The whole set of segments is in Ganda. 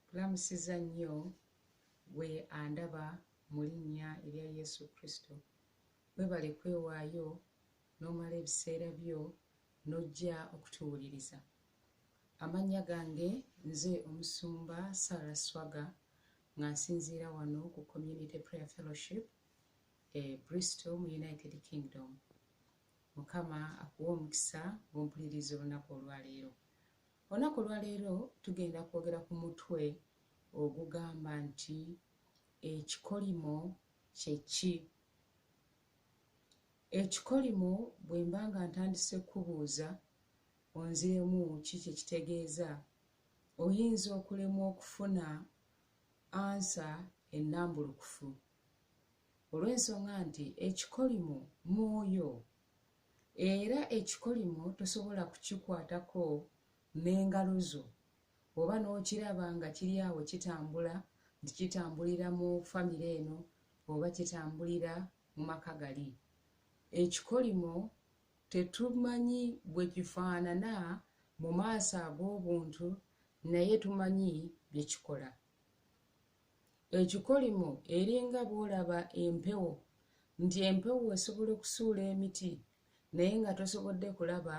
Kulamusiza nnyo we andaba mu linnya erya Yesu Kristo. Weebale kwewaayo n'omala ebiseera byo n'ojja okutuwuliriza. Amannya gange nze omusumba Sarah Swaga nga nsinziira wano ku Community Prayer Fellowship Bristol mu United Kingdom. Mukama akuwa omukisa ng'ompuliriza olunaku olwaleero. Olunaku olwaleero tugenda kwogera ku mutwe ogugamba nti ekikolimo kye ki? Ekikolimo bwe mba nga ntandise kubuuza onziremu ki kye kitegeeza, oyinza okulemwa okufuna ansa ennambulukufu. Olw'ensonga nti ekikolimo mwoyo, era ekikolimo tosobola kukikwatako n'engalo zo oba n'okiraba nga kiri awo kitambula, nti kitambulira mu famire eno oba kitambulira mu maka gali. Ekikolimo tetumanyi bwe kifaanana mu maaso ag'obuntu, naye tumanyi bye kikola. Ekikolimo eringa bw'olaba empewo, nti empewo esobola okusuula emiti naye nga tosobodde kulaba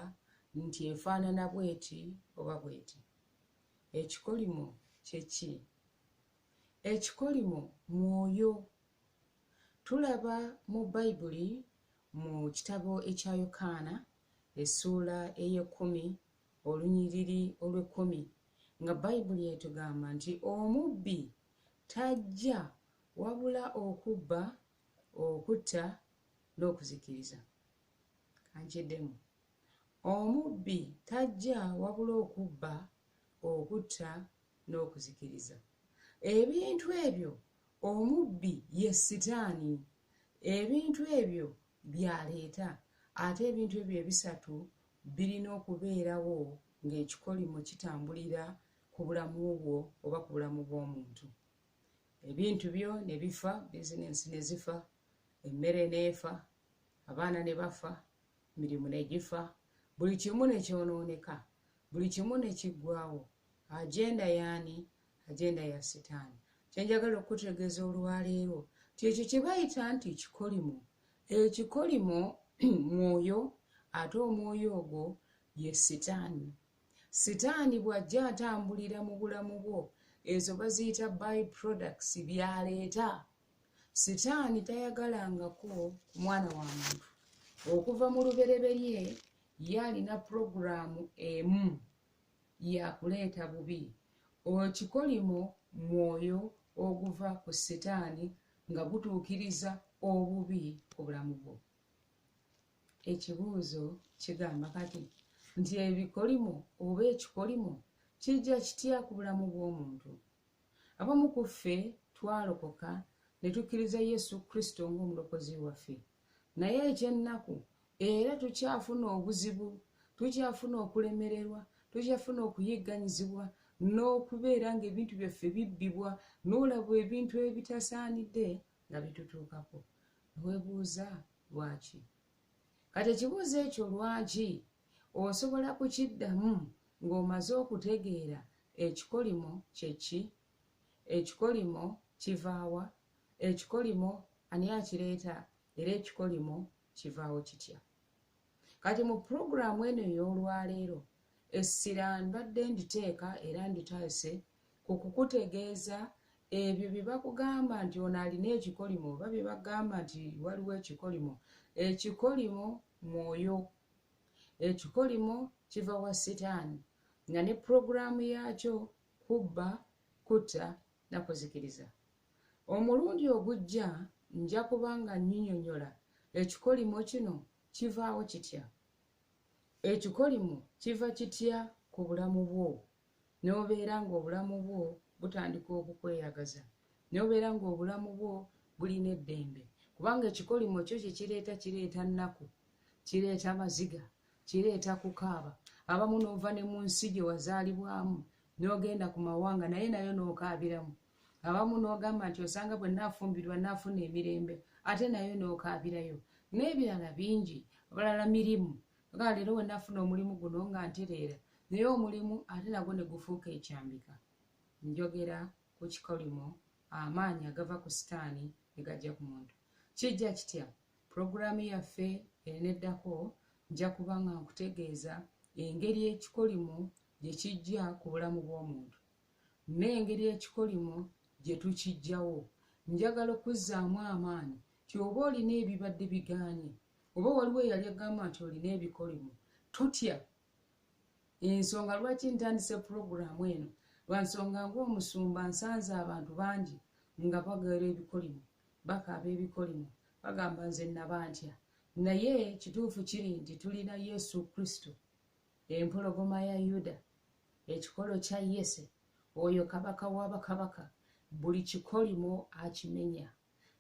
nti efaanana bw'eti oba bw'eti. Ekikolimo kye ki? Ekikolimo mwoyo. Tulaba mu Bayibuli mu kitabo ekya Yokaana essuula ey'ekkumi olunyiriri olw'ekkumi nga Bayibuli etugamba nti omubbi tajja wabula okubba, okutta n'okuzikiriza. Kankiddemu. Omubbi tajja wabula okubba, okutta n'okuzikiriza. Ebintu ebyo omubbi ye Sitaani. Ebintu ebyo by'aleeta, ate ebintu ebyo ebisatu birina okubeerawo ng'ekikolimo kitambulira ku bulamu bwo oba ku bulamu bw'omuntu. Ebintu byo ne bifa, bizinensi ne zifa, emmere n'efa, abaana ne bafa, emirimu ne gifa, buli kimu ne kyonooneka, buli kimu ne kiggwaawo. Agenda y'ani? Agenda ya Sitaani. Kye njagala okutegeeza olwaleero ti ekyo kye bayita nti kikolimo. Ekikolimo mwoyo, ate omwoyo ogwo ye Sitaani. Sitaani bw'ajja atambulira mu bulamu bwo, ezo baziyita by products, byaleeta. Sitaani tayagalangako ku mwana wa muntu. Okuva mu lubereberye ye alina puroguraamu emu ya kuleeta bubi. Ekikolimo mwoyo oguva ku Sitaani nga gutuukiriza obubi ku bulamu bwo. Ekibuuzo kigamba kati nti ebikolimo oba ekikolimo kijja kitya ku bulamu bw'omuntu? Abamu ku ffe twalokoka ne tukkiriza Yesu Kristo ng'omulokozi waffe, naye ekyennaku era tukyafuna obuzibu, tukyafuna okulemererwa, tukyafuna okuyigganyizibwa n'okubeera ng'ebintu byaffe bibbibwa, n'olaba ebintu ebitasaanidde nga bitutuukako. Weebuuza lwaki? Kati ekibuuzo ekyo lwaki osobola kukiddamu ng'omaze okutegeera ekikolimo kye ki, ekikolimo kivaawa, ekikolimo ani akireeta, era ekikolimo kivaawo kitya. Kati mu puroguraamu eno ey'olwaleero essira mbadde nditeeka era nditaase ku kukutegeeza ebyo bye bakugamba nti ono alina ekikolimo oba bye bagamba nti waliwo ekikolimo. Ekikolimo mwoyo. Ekikolimo kiva wa Sitaani nga ne puroguraamu yaakyo kubba, kutta na kuzikiriza. Omulundi ogujja nja kuba nga nnyinnyonnyola ekikolimo kino kivaawo kitya. Ekikolimo kiva kitya ku bulamu bwo n'obeera ng'obulamu bwo butandika okukweyagaza, n'obeera ng'obulamu bwo bulina eddembe. Kubanga ekikolimo kyo kye kireeta, kireeta nnaku, kireeta maziga, kireeta kukaaba. Abamu n'ova ne mu nsi gye wazaalibwamu n'ogenda ku mawanga naye nayo n'okaabiramu. Abamu n'ogamba nti osanga bwe naafumbirwa naafuna emirembe, ate nayo n'okaabirayo. N'ebirala bingi, abalala mirimu. Nga leero we naafuna omulimu guno nga ntereera, naye omulimu ate nagwo ne gufuuka ekyambika. njogera ku kikolimo amaanyi agava ku sitaani negajja ku muntu. Kijja kitya? Pulogulaamu yaffe eneddako nja kuba nga nkutegeeza engeri ekikolimo gye kijja ku bulamu bw'omuntu n'engeri ekikolimo gye tukijjawo. Njagala okuzzaamu amaanyi ti oba olina ebibadde bigaanye oba waliwo eyali agamba nti olina ebikolimo, totya. Ensonga lwaki ntandise pulogulaamu eno, lwa nsonga ng'omusumba nsanze abantu bangi nga bagala ebikolimo, bakaaba ebikolimo, bagamba nze naba ntya. Naye kituufu kiri nti tulina Yesu Kristo, empologoma ya Yuda, ekikolo kya Yese, oyo kabaka w'abakabaka. Buli kikolimo akimenya,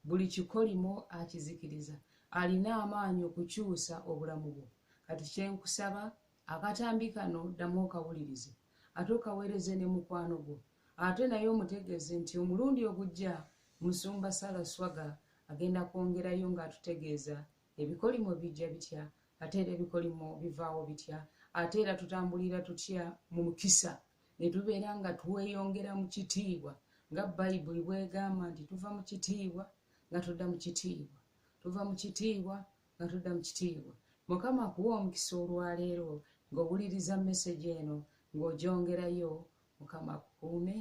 buli kikolimo akizikiriza, alina amaanyi okukyusa obulamu bwo. Kati kyenkusaba akatambi kano ddamu okawulirize ate okaweereze ne mukwano gwo, ate naye omutegeeze nti omulundi ogujja Musumba Sarah Swaga agenda kwongerayo ng'atutegeeza ebikolimo bijja bitya, ate era ebikolimo bivaawo bitya, ate era tutambulira tutya mu mukisa ne tubeera nga tweyongera mu kitiibwa nga Bayibuli bw'egamba nti tuva mu kitiibwa nga tudda mu kitiibwa, tuva mu kitiibwa nga tudda mu kitiibwa. Mukama akuwa omukisa olwaleero ng'owuliriza message eno ng'ogyongerayo. Mukama akukuume.